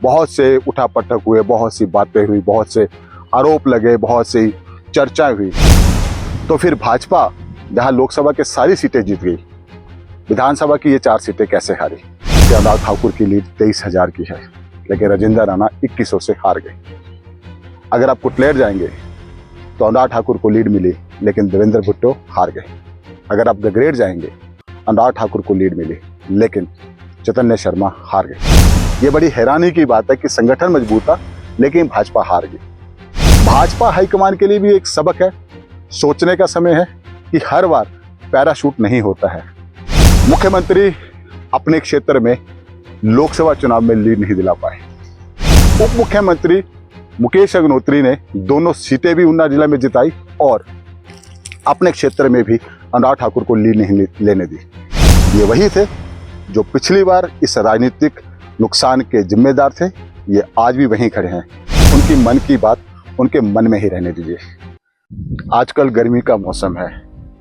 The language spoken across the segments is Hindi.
बहुत से उठापटक हुए, बहुत सी बातें हुई, बहुत से आरोप लगे, बहुत सी चर्चाएं हुई। तो फिर भाजपा जहां लोकसभा के सारी सीटें जीत गई, विधानसभा की ये 4 सीटें कैसे हारी? अनुराग ठाकुर की लीड 23,000 की है, लेकिन राजेंद्र राणा 2100 से हार गए। अगर आप कुटलेर जाएंगे तो अनुराग ठाकुर को लीड मिली, लेकिन देवेंद्र भुट्टो हार गए। अगर आप गगरेट जाएंगे, अनुराग ठाकुर को लीड मिली, लेकिन चैतन्य शर्मा हार गए। ये बड़ी हैरानी की बात है कि संगठन मजबूत था, लेकिन भाजपा हार गई। भाजपा हाईकमान के लिए भी एक सबक है, सोचने का समय है कि हर बार पैराशूट नहीं होता है। मुख्यमंत्री अपने क्षेत्र में लोकसभा चुनाव में लीड नहीं दिला पाए। उप मुख्यमंत्री मुकेश अग्निहोत्री ने दोनों सीटें भी उन्ना जिला में जिताई और अपने क्षेत्र में भी अनुराग ठाकुर को लीड नहीं लेने दी। ये वही थे जो पिछली बार इस राजनीतिक नुकसान के जिम्मेदार थे। ये आज भी वहीं खड़े हैं। उनकी मन की बात उनके मन में ही रहने दीजिए। आजकल गर्मी का मौसम है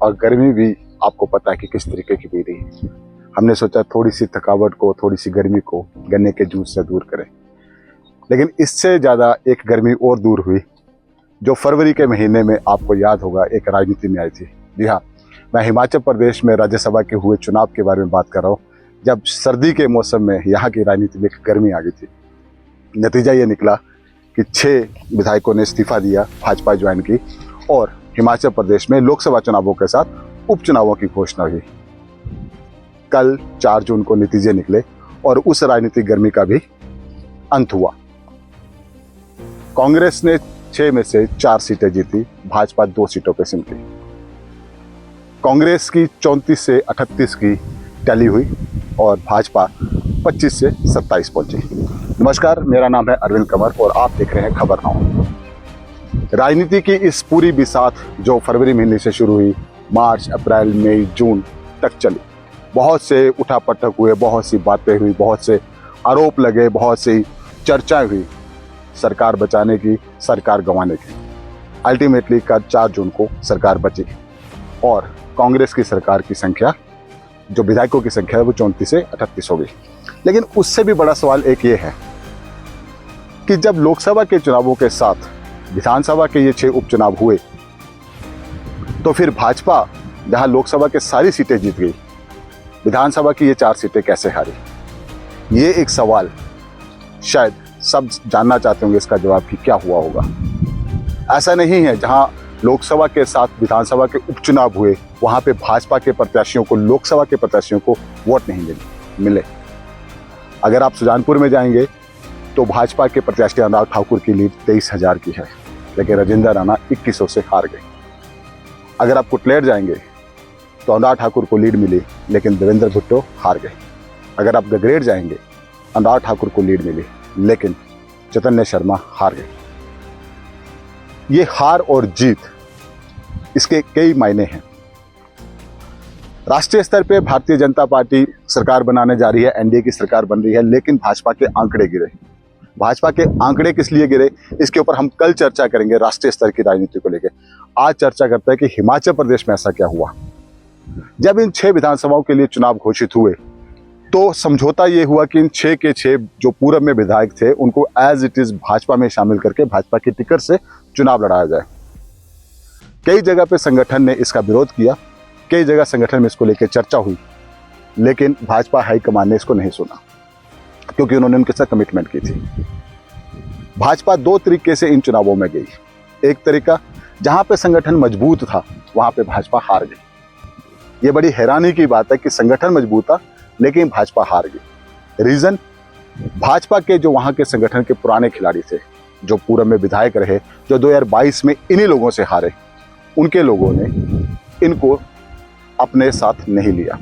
और गर्मी भी आपको पता है कि किस तरीके की पी रही है। हमने सोचा थोड़ी सी थकावट को, थोड़ी सी गर्मी को गन्ने के जूस से दूर करें, लेकिन इससे ज़्यादा एक गर्मी और दूर हुई जो फरवरी के महीने में आपको याद होगा एक राजनीति में आई थी। जी हाँ, मैं हिमाचल प्रदेश में राज्यसभा के हुए चुनाव के बारे में बात कर रहा हूँ, जब सर्दी के मौसम में यहाँ की राजनीति में गर्मी आ गई थी। नतीजा ये निकला कि 6 विधायकों ने इस्तीफा दिया, भाजपा ज्वाइन की और हिमाचल प्रदेश में लोकसभा चुनावों के साथ उपचुनावों की घोषणा हुई। कल 4 जून को नतीजे निकले और उस राजनीतिक गर्मी का भी अंत हुआ। कांग्रेस ने 6 में से 4 सीटें जीती, भाजपा 2 सीटों पर सिमटी। कांग्रेस की 34 से 38 की टैली हुई और भाजपा 25 से 27 पहुंची। नमस्कार, मेरा नाम है अरविंद कंवर और आप देख रहे हैं खबर नाउ। राजनीति की इस पूरी बिसात जो फरवरी महीने से शुरू हुई, मार्च, अप्रैल, मई, जून तक चली। बहुत से उठापटक हुए, बहुत सी बातें हुई, बहुत से आरोप लगे, बहुत सी चर्चाएं हुई, सरकार बचाने की, सरकार गंवाने की। अल्टीमेटली कल 4 जून को सरकार बची और कांग्रेस की सरकार की संख्या, जो विधायकों की संख्या है, वो 34 से 38 हो गई। लेकिन उससे भी बड़ा सवाल एक ये है कि जब लोकसभा के चुनावों के साथ विधानसभा के ये 6 उपचुनाव हुए, तो फिर भाजपा जहां लोकसभा के सारी सीटें जीत गई, विधानसभा की ये 4 सीटें कैसे हारी? ये एक सवाल शायद सब जानना चाहते होंगे इसका जवाब कि क्या हुआ होगा। ऐसा नहीं है जहां लोकसभा के साथ विधानसभा के उपचुनाव हुए वहां पे भाजपा के प्रत्याशियों को, लोकसभा के प्रत्याशियों को वोट नहीं मिले। अगर आप सुजानपुर में जाएंगे तो भाजपा के प्रत्याशी अनुराग ठाकुर की लीड 23,000 की है, लेकिन राजेंद्र राणा 2100 से हार गए। अगर आप कुटलेर जाएंगे तो अनुराग ठाकुर को लीड मिली, लेकिन देवेंद्र भुट्टो हार गए। अगर आप गगरेट जाएंगे, अनुराग ठाकुर को लीड मिली, लेकिन चैतन्य शर्मा हार गए। ये हार और जीत, इसके कई मायने हैं। राष्ट्रीय स्तर पे भारतीय जनता पार्टी सरकार बनाने जा रही है, एनडीए की सरकार बन रही है, लेकिन भाजपा के आंकड़े गिरे। भाजपा के आंकड़े किस लिए गिरे, इसके ऊपर हम कल चर्चा करेंगे राष्ट्रीय स्तर की राजनीति को लेकर। आज चर्चा करते हैं कि हिमाचल प्रदेश में ऐसा क्या हुआ। जब इन 6 विधानसभाओं के लिए चुनाव घोषित हुए तो समझौता ये हुआ कि इन 6 के 6 जो पूर्व में विधायक थे उनको एज इट इज भाजपा में शामिल करके भाजपा की टिकट से चुनाव लड़ाया जाए। कई जगह पे संगठन ने इसका विरोध किया, कई जगह संगठन में इसको लेकर चर्चा हुई, लेकिन भाजपा हाईकमान ने इसको नहीं सुना क्योंकि उन्होंने उनके साथ कमिटमेंट की थी। भाजपा 2 तरीके से इन चुनावों में गई। एक तरीका, जहां पे संगठन मजबूत था वहां पे भाजपा हार गई। ये बड़ी हैरानी की बात है कि संगठन मजबूत था लेकिन भाजपा हार गई। रीजन, भाजपा के जो वहां के संगठन के पुराने खिलाड़ी थे, जो पूर्व में विधायक रहे, जो 2022 में इन्हीं लोगों से हारे, उनके लोगों ने इनको अपने साथ नहीं लिया।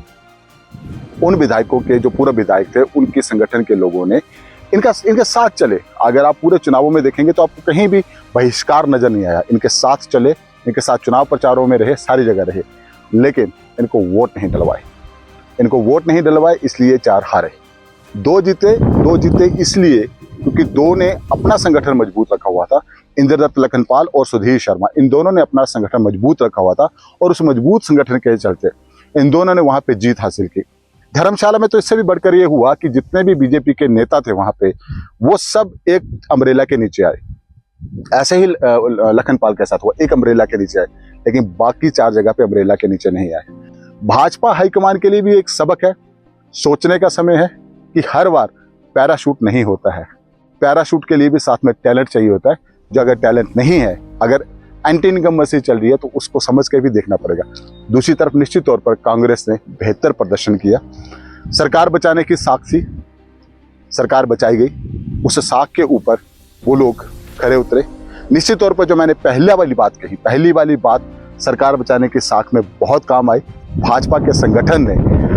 उन विधायकों के जो पूर्व विधायक थे, उनके संगठन के लोगों ने इनके साथ चले। अगर आप पूरे चुनावों में देखेंगे तो आपको कहीं भी बहिष्कार नजर नहीं आया। इनके साथ चले, इनके साथ चुनाव प्रचारों में रहे, सारी जगह रहे, लेकिन इनको वोट नहीं डलवाए। इनको वोट नहीं डलवाए इसलिए 4 हारे। 2 जीते इसलिए क्योंकि 2 ने अपना संगठन मजबूत रखा हुआ था। इंद्रदत्त लखनपाल और सुधीर शर्मा, इन दोनों ने अपना संगठन मजबूत रखा हुआ था और उस मजबूत संगठन के चलते इन दोनों ने वहां पे जीत हासिल की। धर्मशाला में तो इससे भी बढ़कर ये हुआ कि जितने भी बीजेपी के नेता थे वहां पे, वो सब एक अम्ब्रेला के नीचे आए। ऐसे ही लखनपाल के साथ हुआ, एक अम्ब्रेला के नीचे आए, लेकिन बाकी 4 जगह पे अम्ब्रेला के नीचे नहीं आए। भाजपा हाईकमान के लिए भी एक सबक है, सोचने का समय है कि हर बार पैराशूट नहीं होता है। पैराशूट के लिए भी साथ में टैलेंट चाहिए होता है, जो अगर टैलेंट नहीं है, अगर एंटी इनकम्बेंसी चल रही है, तो उसको समझ के भी देखना पड़ेगा। दूसरी तरफ निश्चित तौर पर कांग्रेस ने बेहतर प्रदर्शन किया, सरकार बचाने की साख थी, सरकार बचाई गई, उस साख के ऊपर वो लोग खरे उतरे। निश्चित तौर पर जो मैंने पहली वाली बात सरकार बचाने की साख में बहुत काम आई। भाजपा के संगठन ने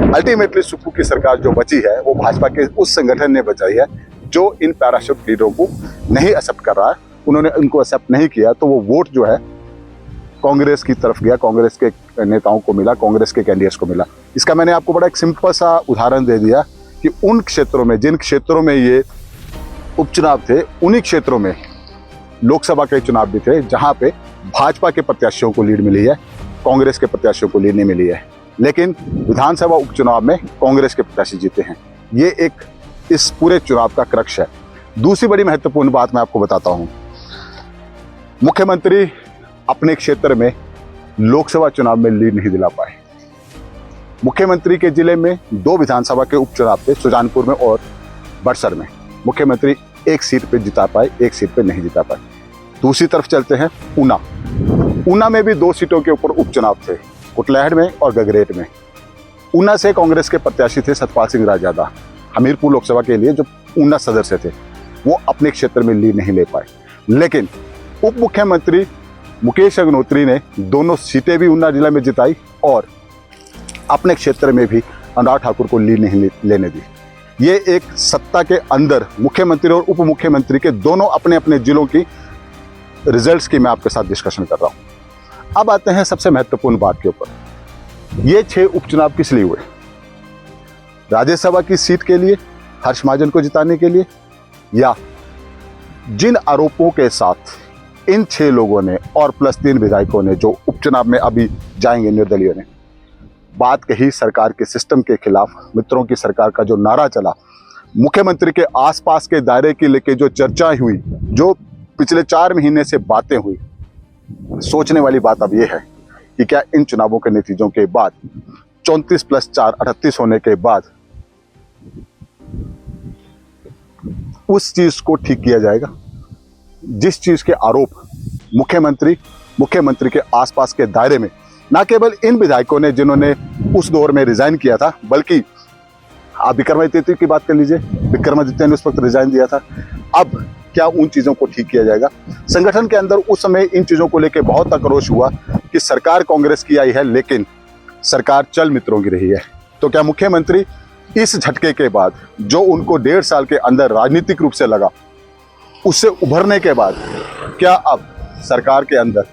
अल्टीमेटली सुप्पू की सरकार जो बची है, वो भाजपा के उस संगठन ने बचाई है जो इन पैराशूट लीडरों को नहीं एक्सेप्ट कर रहा है। उन्होंने उनको एक्सेप्ट नहीं किया, तो वो वोट जो है कांग्रेस की तरफ गया, कांग्रेस के नेताओं को मिला, कांग्रेस के कैंडिडेट्स को मिला। इसका मैंने आपको बड़ा एक सिंपल सा उदाहरण दे दिया कि उन क्षेत्रों में, जिन क्षेत्रों में ये उपचुनाव थे, उन्हीं क्षेत्रों में लोकसभा के चुनाव भी थे जहां पे भाजपा के प्रत्याशियों को लीड मिली है, कांग्रेस के प्रत्याशियों को लीड नहीं मिली है। लेकिन विधानसभा उपचुनाव में कांग्रेस के प्रत्याशी जीते हैं। ये एक इस पूरे चुनाव का क्रक्ष है। दूसरी बड़ी महत्वपूर्ण बात मैं आपको बताता हूं, मुख्यमंत्री अपने क्षेत्र में लोकसभा चुनाव में लीड नहीं दिला पाए। मुख्यमंत्री के जिले में 2 विधानसभा के उपचुनाव थे, सुजानपुर में और बड़सर में। मुख्यमंत्री एक सीट पे जिता पाए, एक सीट पे नहीं जिता पाए। दूसरी तरफ चलते हैं ऊना में भी 2 सीटों के ऊपर उपचुनाव थे, कुटलैहड़ में और गगरेट में। ऊना से कांग्रेस के प्रत्याशी थे सतपाल सिंह राजदा, हमीरपुर लोकसभा के लिए जो ऊना सदर से थे, वो अपने क्षेत्र में लीड नहीं ले पाए। लेकिन उप मुख्यमंत्री मुकेश अग्निहोत्री ने दोनों सीटें भी ऊना जिला में जिताई और अपने क्षेत्र में भी अनुराग ठाकुर को लीड नहीं लेने दी। ये एक सत्ता के अंदर मुख्यमंत्री और उप मुख्यमंत्री के दोनों अपने अपने जिलों की रिजल्ट्स की मैं आपके साथ डिस्कशन कर रहा हूं। अब आते हैं सबसे महत्वपूर्ण बात के ऊपर। ये 6 उपचुनाव किस लिए हुए? राज्यसभा की सीट के लिए, हर्ष महाजन को जिताने के लिए, या जिन आरोपों के साथ इन 6 लोगों ने और प्लस 3 विधायकों ने जो उपचुनाव में अभी जाएंगे, निर्दलीय ने बात कही सरकार के सिस्टम के खिलाफ, मित्रों की सरकार का जो नारा चला, मुख्यमंत्री के आसपास के दायरे की लेके जो चर्चाएं हुई, जो पिछले 4 महीने से बातें हुई, सोचने वाली बात अब यह है कि क्या इन चुनावों के नतीजों के बाद 34 + 4 38 होने के बाद उस चीज को ठीक किया जाएगा? जिस चीज के आरोप मुख्यमंत्री के आसपास के दायरे में, ना केवल इन विधायकों ने जिन्होंने उस दौर में रिजाइन किया था, बल्कि आप विक्रमादित्य की बात कर लीजिए, विक्रमादित्य ने उस वक्त रिजाइन दिया था। अब क्या उन चीजों को ठीक किया जाएगा? संगठन के अंदर उस समय इन चीजों को लेकर बहुत आक्रोश हुआ कि सरकार कांग्रेस की आई है, लेकिन सरकार चल मित्रों की रही है। तो क्या मुख्यमंत्री इस झटके के बाद, जो उनको 1.5 साल के अंदर राजनीतिक रूप से लगा, उससे उभरने के बाद क्या अब सरकार के अंदर,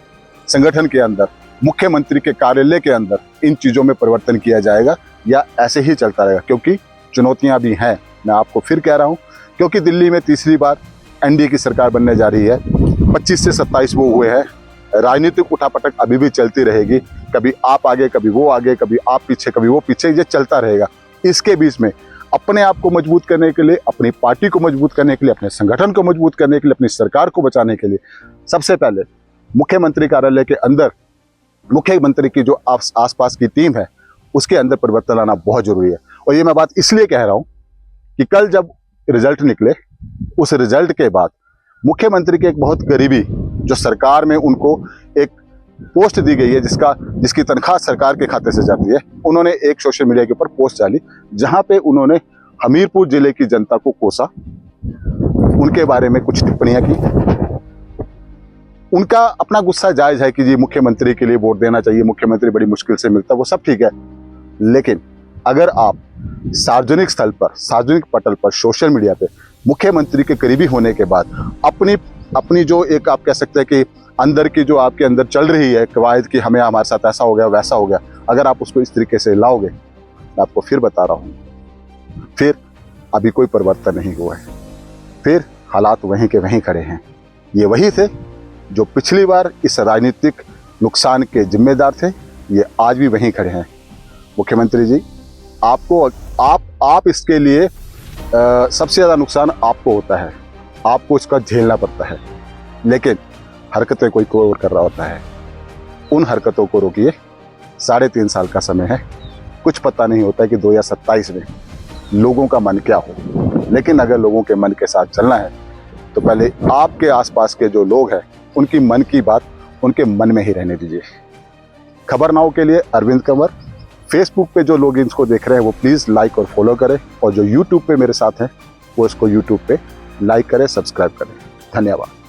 संगठन के अंदर, मुख्यमंत्री के कार्यालय के अंदर इन चीजों में परिवर्तन किया जाएगा, या ऐसे ही चलता रहेगा? क्योंकि चुनौतियां भी हैं, मैं आपको फिर कह रहा हूं, क्योंकि दिल्ली में तीसरी बार एनडीए की सरकार बनने जा रही है। 25 से 27 वो हुए हैं, राजनीतिक उठापटक अभी भी चलती रहेगी। कभी आप आगे, कभी वो आगे, कभी आप पीछे, कभी वो पीछे, ये चलता रहेगा। इसके बीच में अपने आप को मजबूत करने के लिए, अपनी पार्टी को मजबूत करने के लिए, अपने संगठन को मजबूत करने के लिए, अपनी सरकार को बचाने के लिए सबसे पहले मुख्यमंत्री कार्यालय के अंदर, मुख्यमंत्री की जो आसपास की टीम है, उसके अंदर परिवर्तन लाना बहुत जरूरी है। और ये मैं बात इसलिए कह रहा हूं कि कल जब रिजल्ट निकले, उस रिजल्ट के बाद मुख्यमंत्री के एक बहुत करीबी, जो सरकार में उनको एक पोस्ट दी गई है, जिसकी तनख्वाह सरकार के खाते से जाती है, उन्होंने एक सोशल मीडिया के ऊपर पोस्ट डाली जहां पे उन्होंने हमीरपुर जिले की जनता को कोसा, उनके बारे में कुछ टिप्पणियां की। उनका अपना गुस्सा जायज है कि जी मुख्यमंत्री के लिए वोट देना चाहिए, मुख्यमंत्री बड़ी मुश्किल से मिलता, वो सब ठीक है। लेकिन अगर आप सार्वजनिक स्थल पर, सार्वजनिक पटल पर, सोशल मीडिया पे मुख्यमंत्री के करीबी होने के बाद अपनी जो एक, आप कह सकते हैं कि अंदर की जो आपके अंदर चल रही है कवायद कि हमारे साथ ऐसा हो गया, वैसा हो गया, अगर आप उसको इस तरीके से लाओगे, मैं आपको फिर बता रहा हूं, फिर अभी कोई परिवर्तन नहीं हुआ है, फिर हालात वहीं के वहीं खड़े हैं। ये वही थे जो पिछली बार इस राजनीतिक नुकसान के जिम्मेदार थे, ये आज भी वहीं खड़े हैं। मुख्यमंत्री जी, आपको आप इसके लिए सबसे ज़्यादा नुकसान आपको होता है, आपको इसका झेलना पड़ता है। लेकिन हरकतें कोई और कर रहा होता है, उन हरकतों को रोकिए। 3.5 साल का समय है, कुछ पता नहीं होता है कि 2027 में लोगों का मन क्या हो। लेकिन अगर लोगों के मन के साथ चलना है तो पहले आपके आसपास के जो लोग हैं उनकी मन की बात उनके मन में ही रहने दीजिए। खबरनामा के लिए अरविंद कंवर। फेसबुक पे जो लोग इसको देख रहे हैं वो प्लीज़ लाइक और फॉलो करें, और जो यूट्यूब पे मेरे साथ हैं वो इसको यूट्यूब पे लाइक करें, सब्सक्राइब करें। धन्यवाद।